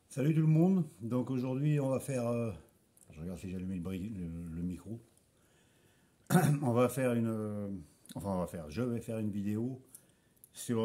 Salut tout le monde, donc aujourd'hui on va faire, je regarde si j'ai allumé le micro, on va faire je vais faire une vidéo sur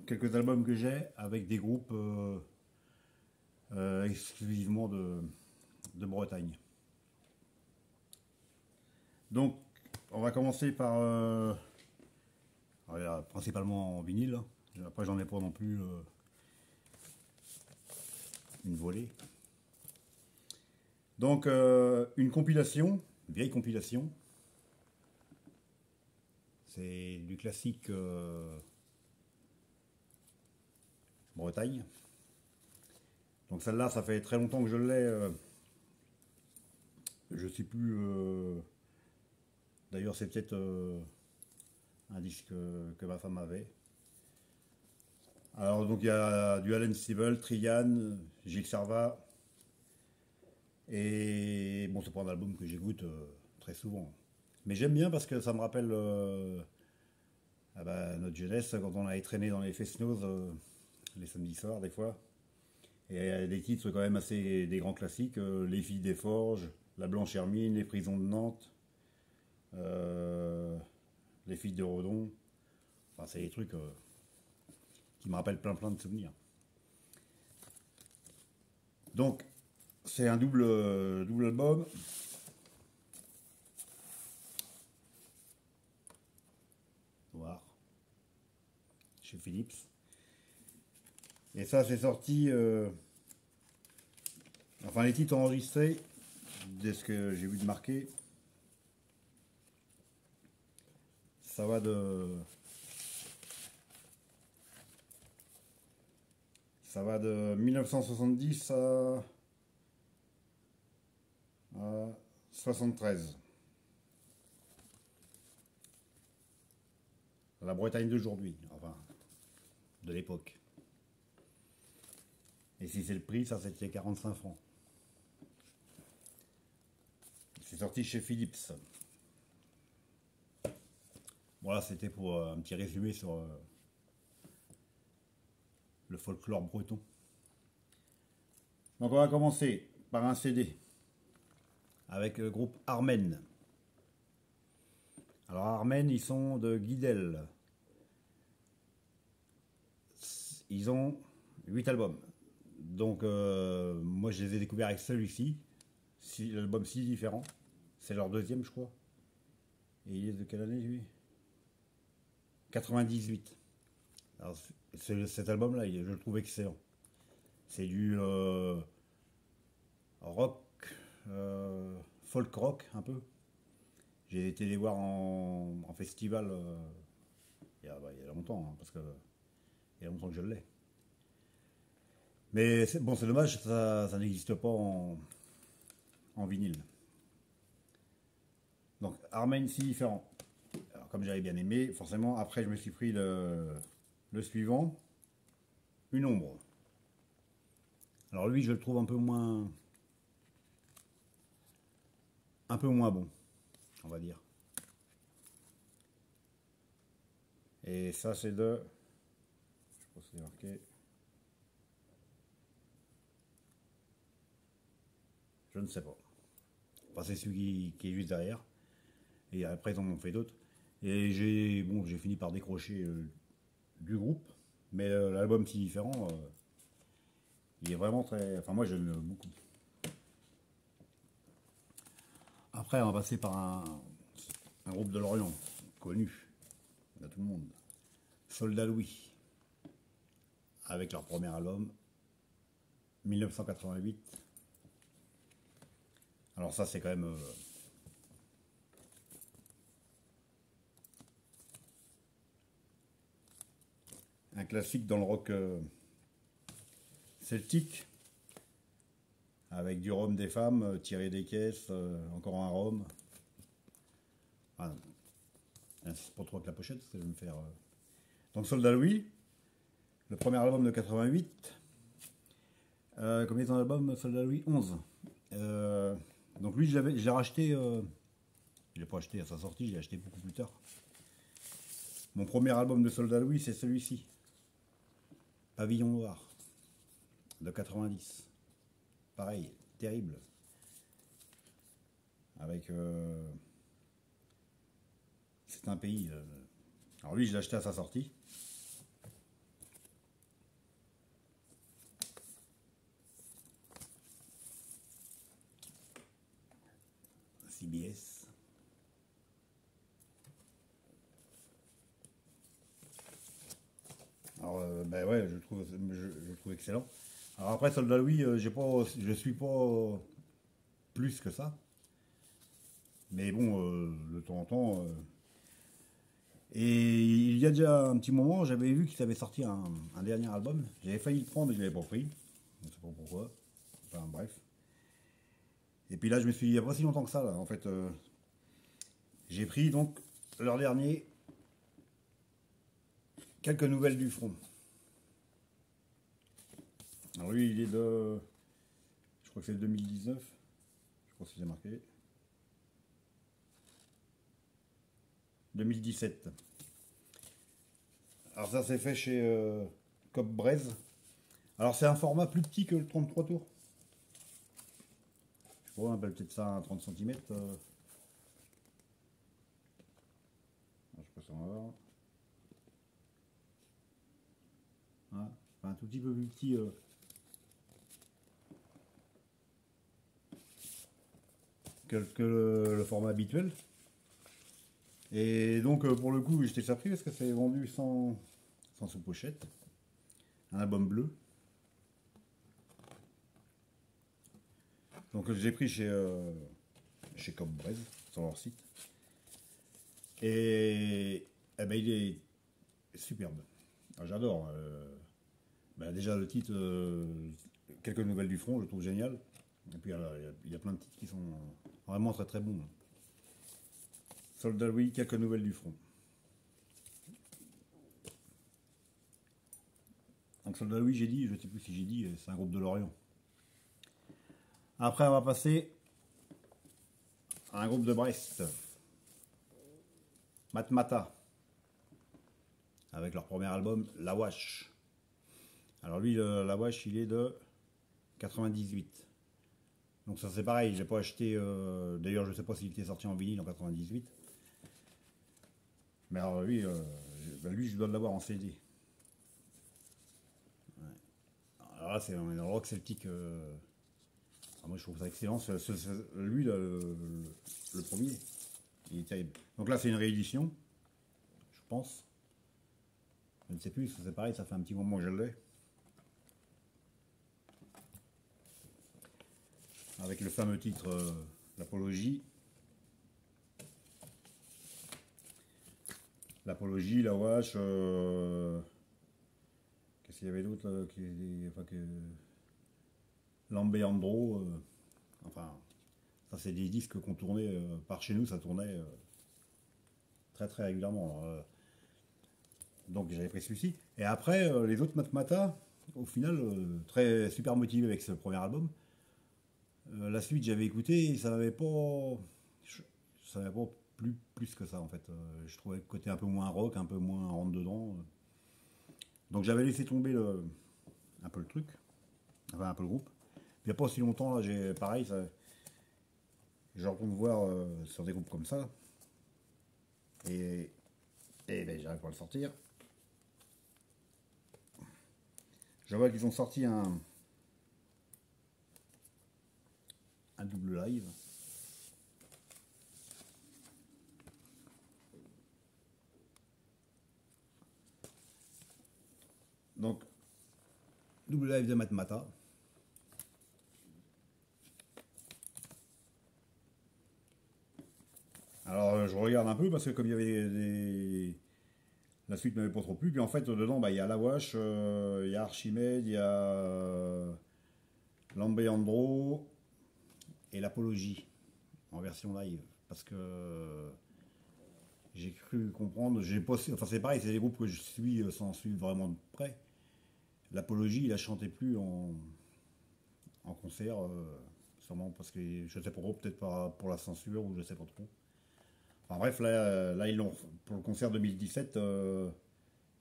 quelques albums que j'ai avec des groupes exclusivement de Bretagne. Donc on va commencer par, principalement en vinyle, hein. Après j'en ai pas non plus une volée. Donc une compilation, une vieille compilation. C'est du classique Bretagne. Donc celle-là, ça fait très longtemps que je l'ai. Je sais plus. D'ailleurs, c'est peut-être un disque que ma femme avait. Alors donc il y a du Alan Stivell, Trian, Gilles Sarva. Et bon, c'est pas un album que j'écoute très souvent. Mais j'aime bien parce que ça me rappelle notre jeunesse quand on allait traîner dans les fest-noz les samedis soirs des fois. Et il y a des titres quand même assez des grands classiques, Les filles des forges, La Blanche Hermine, Les prisons de Nantes, euh, Les filles de Redon. Enfin, c'est des trucs qui me rappellent plein de souvenirs. Donc, c'est un double album. Noir, chez Philips. Et ça, c'est sorti. Enfin, les titres enregistrés, de ce que j'ai vu de marqué, ça va de. Ça va de 1970 à 73. La Bretagne d'aujourd'hui, enfin, de l'époque. Et si c'est le prix, ça c'était 45 francs. C'est sorti chez Philips. Voilà, c'était pour un petit résumé sur le folklore breton. Donc on va commencer par un CD avec le groupe Armen. Alors Armen, ils sont de Guidel. Ils ont 8 albums. Donc moi je les ai découverts avec celui-ci. L'album 6 différents. C'est leur deuxième je crois. Et il est de quelle année lui? 98. Alors, cet album-là, je le trouve excellent. C'est du rock, folk rock un peu. J'ai été les voir en festival il y a longtemps, hein, parce que il y a longtemps que je l'ai. Mais bon, c'est dommage, ça n'existe pas en vinyle. Donc Armen, si différent. Alors, comme j'avais bien aimé, forcément, après je me suis pris le suivant, Une ombre. Alors lui, je le trouve un peu moins bon, on va dire. Et ça, c'est de, je crois que c'est marqué, je ne sais pas. Enfin, c'est celui qui est juste derrière. Et après, ils en ont fait d'autres. Et j'ai fini par décrocher du groupe. Mais l'album si différent, il est vraiment très. Enfin, moi, j'aime beaucoup. Après, on va passer par un groupe de l'Orient, connu de tout le monde. Soldat Louis, avec leur premier album, 1988. Alors ça, c'est quand même un classique dans le rock celtique, avec du rhum des femmes, tiré des caisses, encore un rhum. Ah, c'est pas trop avec la pochette, parce que je vais me faire. Donc Soldat Louis, le premier album de 88. Combien d'albums Soldat Louis? 11. Donc lui, je l'ai racheté. Je l'ai pas acheté à sa sortie, je l'ai acheté beaucoup plus tard. Mon premier album de Soldat Louis, c'est celui-ci, Pavillon Noir, de 90. Pareil, terrible. Avec... c'est un pays... alors lui, je l'ai acheté à sa sortie. CBS. Alors, ben ouais, je trouve excellent. Alors après, Soldat Louis, je suis pas plus que ça. Mais bon, de temps en temps. Et il y a déjà un petit moment, j'avais vu qu'il avait sorti un dernier album. J'avais failli le prendre et je l'avais pas pris. Je ne sais pas pourquoi. Enfin bref. Et puis là, je me suis dit, il n'y a pas si longtemps que ça, là. En fait, j'ai pris donc leur dernier quelques nouvelles du front. Alors lui, il est de... Je crois que c'est 2019. Je crois que c'est marqué. 2017. Alors ça c'est fait chez Cop Braise. Alors c'est un format plus petit que le 33 tours. Je sais pas, on appelle peut-être ça un 30 cm. Je sais pas si on va voir. Hein, un tout petit peu plus petit que le format habituel. Et donc pour le coup j'étais surpris parce que c'est vendu sans sous-pochette. Un album bleu. Donc j'ai pris chez Cop Braise sur leur site. Et eh ben, il est superbe. J'adore. Ben, déjà le titre, quelques nouvelles du front, je trouve génial. Et puis il y a plein de titres qui sont vraiment très très bons. Soldat Louis, quelques nouvelles du front. Donc Soldat Louis, j'ai dit, je ne sais plus si j'ai dit, c'est un groupe de Lorient. Après, on va passer à un groupe de Brest. Matmata. Avec leur premier album, La Wash. Alors lui, La Wash, il est de 98. Donc ça c'est pareil, je l'ai pas acheté, d'ailleurs je ne sais pas s'il était sorti en vinyle en 98. Mais alors lui, je dois l'avoir en CD. Ouais. Alors là, on est dans le rock celtique. Moi, je trouve ça excellent. Lui, le premier, il est terrible. Donc là, c'est une réédition, je pense. Je ne sais plus, c'est pareil, ça fait un petit moment que je l'ai. Avec le fameux titre L'Apologie. L'Apologie, la Wash. Qu'est-ce qu'il y avait d'autre Lambeandro. Enfin, ça c'est des disques qu'on tournait par chez nous, ça tournait très très régulièrement. Donc j'avais pris celui-ci. Et après, les autres Matmata, au final, très super motivé avec ce premier album. La suite, j'avais écouté et ça m'avait pas. Ça m'avait pas plus que ça en fait. Je trouvais le côté un peu moins rock, un peu moins rentre dedans. Donc j'avais laissé tomber un peu le truc, enfin un peu le groupe. Il n'y a pas si longtemps, là, j'ai pareil, je retourne voir sur des groupes comme ça. Et ben, j'arrive pas à le sortir. Je vois qu'ils ont sorti un double live. Donc, double live de Matmata. Alors, je regarde un peu parce que comme il y avait la suite m'avait pas trop plu. Puis en fait, dedans, bah, il y a La Wash, il y a Archimède, il y a Lambeandro et l'Apologie en version live. Parce que j'ai cru comprendre, j'ai pas, enfin c'est pareil, c'est des groupes que je suis sans suivre vraiment de près. L'Apologie, il a chanté plus en concert, sûrement parce que je sais pas trop, peut-être pour la censure ou je sais pas trop. Enfin bref, là ils l'ont pour le concert 2017,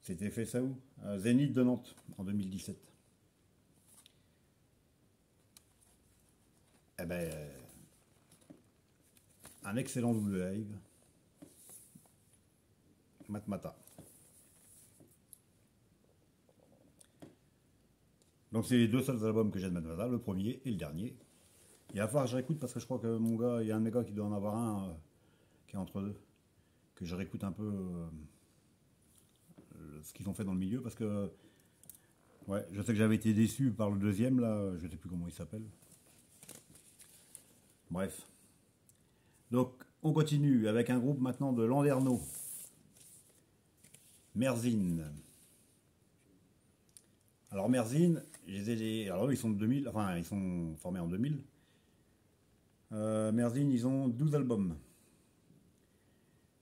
c'était fait ça où? Zénith de Nantes en 2017. Eh ben, un excellent double live. Matmata. Donc c'est les deux seuls albums que j'ai de Matmata, le premier et le dernier. Il va falloir que je réécoute parce que je crois que mon gars, il y a un de mes gars qui doit en avoir un qui est entre deux. Que je réécoute un peu ce qu'ils ont fait dans le milieu parce que ouais, je sais que j'avais été déçu par le deuxième là, je sais plus comment il s'appelle. Bref. Donc on continue avec un groupe maintenant de Landerneau. Merzine. Alors Merzine, alors ils sont de 2000, enfin ils sont formés en 2000. Merzine, ils ont 12 albums.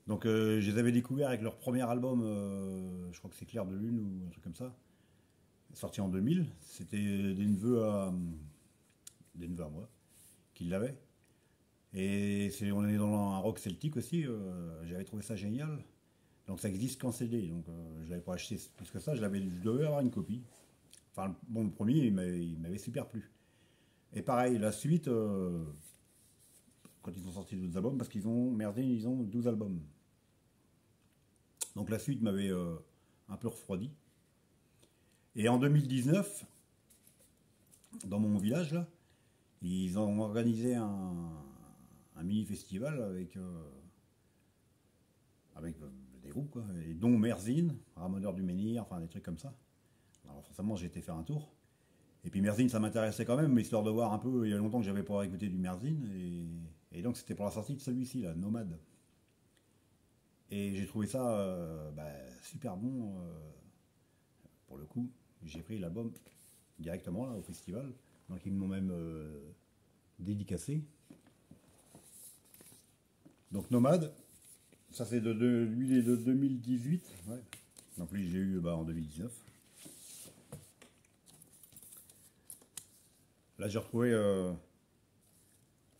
Donc je les avais découverts avec leur premier album, je crois que c'est Clair de Lune ou un truc comme ça, sorti en 2000. C'était des neveux à moi qui l'avaient. Et on est dans un rock celtique aussi, j'avais trouvé ça génial. Donc ça existe qu'en CD, donc je l'avais pas acheté plus que ça, je devais avoir une copie. Enfin bon, le premier il m'avait super plu. Et pareil, la suite, quand ils ont sorti d'autres albums, parce qu'ils ont, Merzine, ils ont 12 albums. Donc la suite m'avait un peu refroidi. Et en 2019, dans mon village, là, ils ont organisé un mini-festival avec des groupes, quoi, et dont Merzine, Ramoneur du Menhir, enfin des trucs comme ça. Alors forcément, j'ai été faire un tour. Et puis Merzine, ça m'intéressait quand même, mais histoire de voir un peu, il y a longtemps que j'avais pas écouté du Merzine, et donc c'était pour la sortie de celui-ci, là, Nomade. Et j'ai trouvé ça super bon, pour le coup. J'ai pris l'album directement là, au festival, donc ils m'ont même dédicacé. Donc Nomade, ça c'est lui il est de 2018, ouais. Donc lui j'ai eu en 2019. Là j'ai retrouvé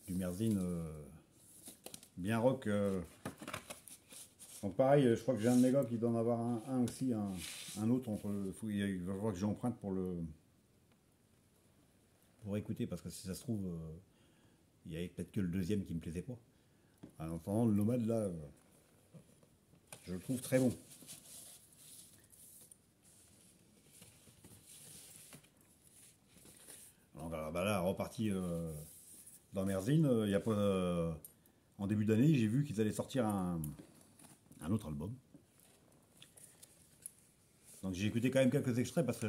du Merzine bien rock. Donc pareil, je crois que j'ai un de mes gars qui doit en avoir un aussi, un autre il va falloir que j'emprunte pour écouter parce que si ça se trouve, il y avait peut-être que le deuxième qui me plaisait pas. En attendant, le Nomade là, je le trouve très bon. Donc là, reparti dans Merzine, il y a pas, en début d'année, j'ai vu qu'ils allaient sortir un autre album. Donc j'ai écouté quand même quelques extraits parce que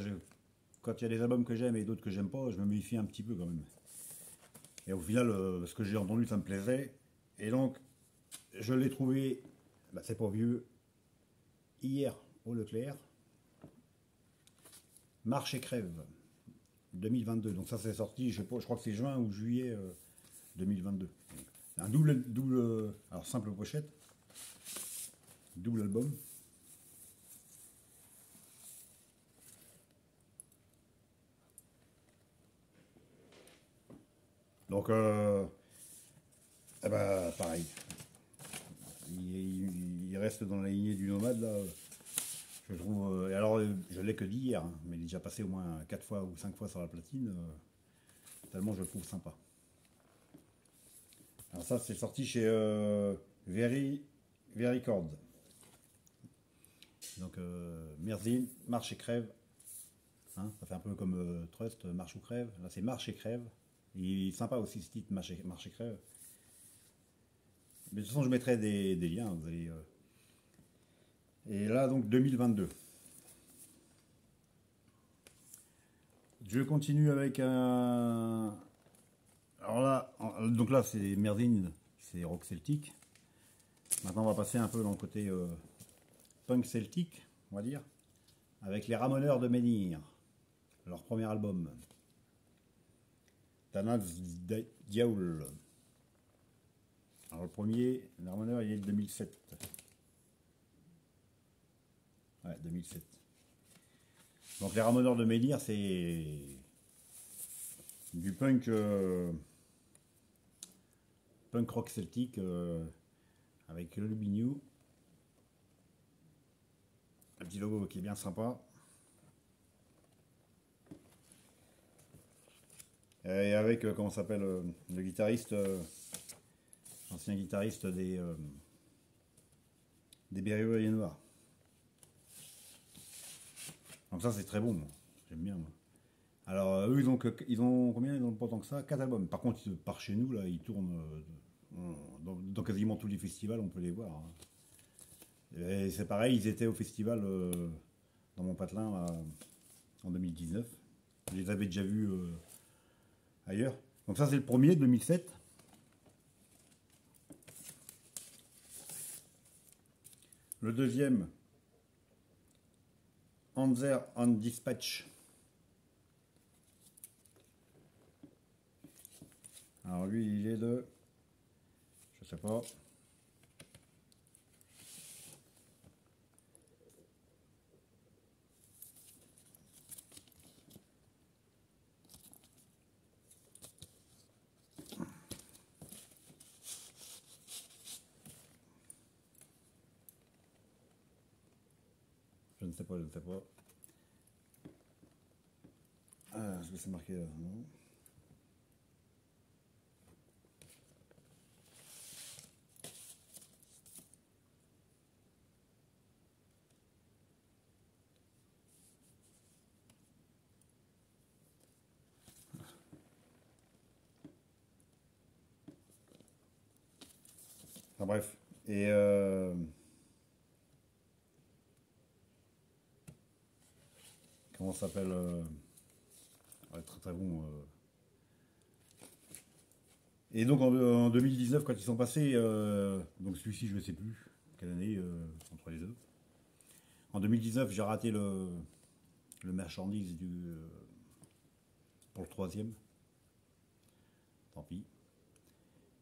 quand il y a des albums que j'aime et d'autres que j'aime pas, je me méfie un petit peu quand même. Et au final, ce que j'ai entendu, ça me plaisait. Et donc, je l'ai trouvé, c'est pas vieux, hier au Leclerc. Marche et crève 2022. Donc ça c'est sorti, je sais pas, je crois que c'est juin ou juillet 2022. Un double, alors simple pochette, double album. Donc, pareil. Il reste dans la lignée du Nomade là. Je trouve. Alors, je l'ai que d'hier, hein, mais il est déjà passé au moins 4 fois ou 5 fois sur la platine. Tellement je le trouve sympa. Alors ça, c'est sorti chez Very Records. Donc Merzine, Marche et crève. Hein, ça fait un peu comme Trust, Marche ou crève. Là, c'est Marche et crève. Il est sympa aussi ce titre, Marche et crève. Mais de toute façon, je mettrai des liens. Vous allez, Et là, donc 2022. Je continue avec un. Alors là, donc là, c'est Merzine, c'est rock celtique. Maintenant, on va passer un peu dans le côté punk celtique, on va dire, avec les Ramoneurs de Menhir, leur premier album. Tanaz Diaoul. Alors le premier, les Ramoneurs, il est de 2007. Ouais, 2007. Donc les Ramoneurs de Menhir, c'est du punk punk rock celtique avec le Lubignou. Un petit logo qui est bien sympa. Et avec, comment s'appelle, le guitariste, ancien guitariste des Berruyer Noirs. Donc ça c'est très bon, moi. J'aime bien moi. Alors eux ils ont combien? Ils ont pas tant que ça, 4 albums. Par contre par chez nous là ils tournent dans quasiment tous les festivals, on peut les voir, hein. Et c'est pareil, ils étaient au festival dans mon patelin là, en 2019. Je les avais déjà vus ailleurs. Donc ça c'est le premier, 2007. Le deuxième, Answer on Dispatch. Alors lui il est de, je sais pas. Je ne sais pas, je ne sais pas. Ah, est-ce que c'est marqué là? Non. Enfin bref. Et comment ça s'appelle ouais, très très bon. Et donc en 2019, quand ils sont passés, donc celui-ci je ne sais plus quelle année entre les deux. En 2019, j'ai raté le marchandise pour le troisième. Tant pis.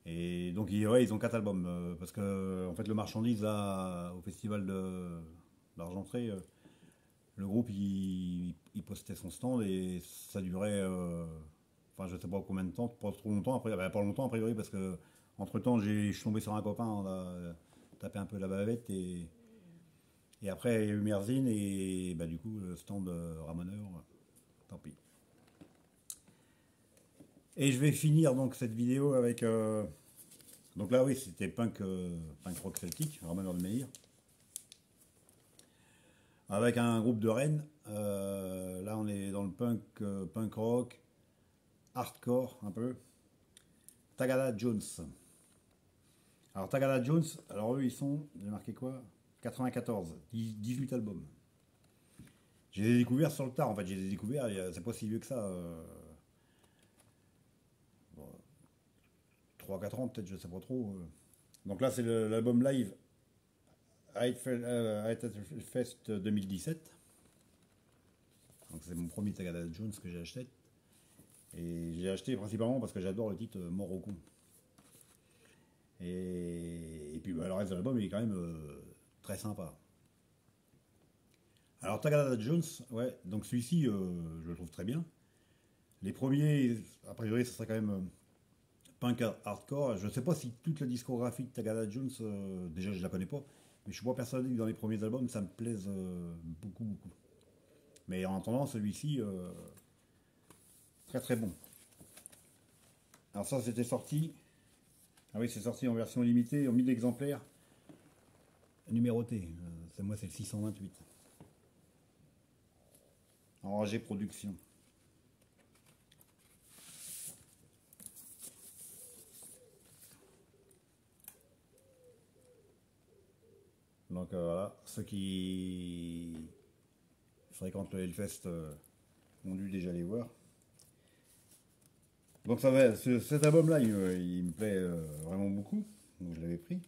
Et donc ouais, ils ont 4 albums parce que en fait le marchandise là, au festival d'Argentré, le groupe il postait son stand et ça durait, enfin je sais pas combien de temps, pas trop longtemps après, bah, pas longtemps a priori parce que entre temps je suis tombé sur un copain, on a tapé un peu la bavette et après il y a eu Merzine et bah du coup le stand Ramoneur, tant pis. Et je vais finir donc cette vidéo avec donc là oui c'était punk rock celtique, Ramoneur de Menhir, avec un groupe de Rennes. Là on est dans le punk rock, hardcore un peu. Tagada Jones. Alors Tagada Jones, alors eux ils sont, j'ai marqué quoi? 94, 18 albums. J'ai les découverts sur le tard en fait, j'ai les découverts, c'est pas si vieux que ça. Bon, 3-4 ans peut-être, je sais pas trop. Donc là c'est l'album live Fest 2017. Donc c'est mon premier Tagada Jones que j'ai acheté. Et j'ai acheté principalement parce que j'adore le titre Mort au con. Et puis bah, le reste de l'album il est quand même très sympa. Alors Tagada Jones, ouais, donc celui-ci je le trouve très bien. Les premiers, a priori, ce serait quand même punk hardcore. Je ne sais pas si toute la discographie de Tagada Jones, déjà je la connais pas, mais je suis pas persuadé que dans les premiers albums ça me plaise beaucoup, beaucoup. Mais en attendant, celui-ci, très très bon. Alors ça, c'était sorti. Ah oui, c'est sorti en version limitée, en 1000 exemplaires, numéroté. Moi, c'est le 628. Enragé Production. Donc voilà, ceux qui fréquentent le Hellfest ont dû déjà les voir. Donc ça va, cet album-là, il me plaît vraiment beaucoup. Donc je l'avais pris.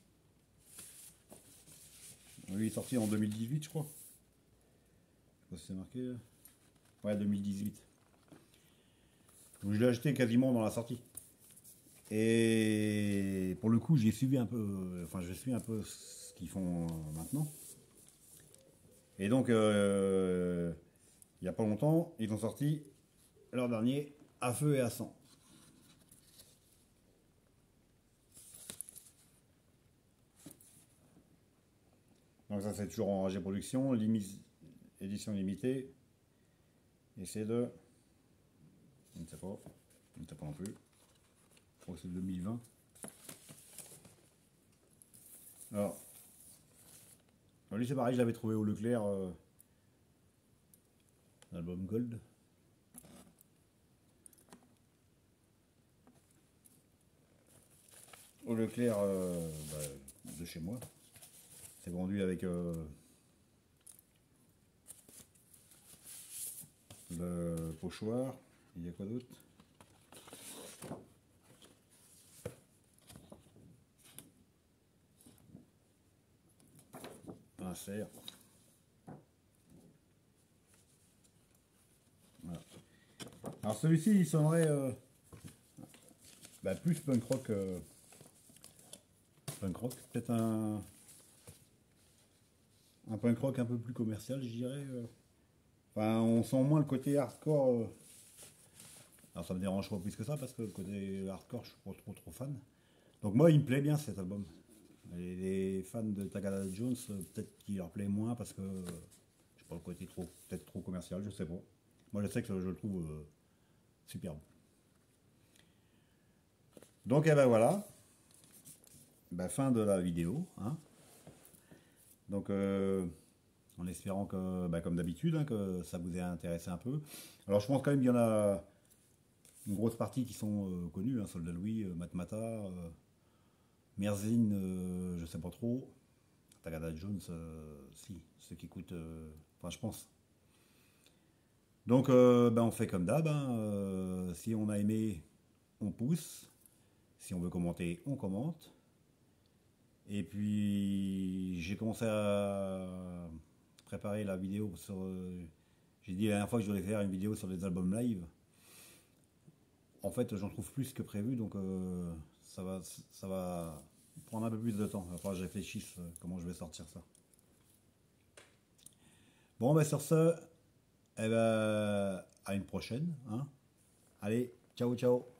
Lui il est sorti en 2018, je crois. Je sais pas si c'est marqué là. Ouais, 2018. Donc je l'ai acheté quasiment dans la sortie. Et pour le coup, j'ai suivi un peu, enfin je suis un peu ce qu'ils font maintenant. Et donc, il n'y a pas longtemps, ils ont sorti leur dernier À feu et à sang. Donc ça c'est toujours en AG Production, édition limitée. Et c'est de, je ne sais pas, Je ne sais pas non plus. Je crois que c'est 2020. Alors, lui c'est pareil, je l'avais trouvé au Leclerc, l'album Gold. Au Leclerc de chez moi. C'est vendu avec le pochoir. Il y a quoi d'autre? Un cerf. Voilà. Alors celui-ci il sonnerait plus punk rock. Punk rock, peut-être un punk rock un peu plus commercial, je dirais. Enfin, on sent moins le côté hardcore. Alors ça me dérange pas plus que ça parce que le côté hardcore, je suis pas trop fan. Donc moi, il me plaît bien cet album. Et les fans de Tagada Jones, peut-être qu'il leur plaît moins parce que je sais pas, le côté peut-être trop commercial, je sais pas. Moi, je sais que je le trouve superbe. Donc, eh ben voilà. Ben, fin de la vidéo. Hein. Donc, en espérant que, comme d'habitude, hein, que ça vous ait intéressé un peu. Alors, je pense quand même qu'il y en a une grosse partie qui sont connus. Hein, Soldat Louis, Matmata, Merzine, je sais pas trop. Tagada Jones, si, ceux qui écoutent, enfin, je pense. Donc, on fait comme d'hab. Hein, si on a aimé, on pousse. Si on veut commenter, on commente. Et puis, j'ai commencé à préparer la vidéo sur. J'ai dit la dernière fois que je voulais faire une vidéo sur les albums live. En fait, j'en trouve plus que prévu, donc ça va prendre un peu plus de temps. Il va falloir que je réfléchisse comment je vais sortir ça. Bon, sur ce, à une prochaine. Hein. Allez, ciao, ciao.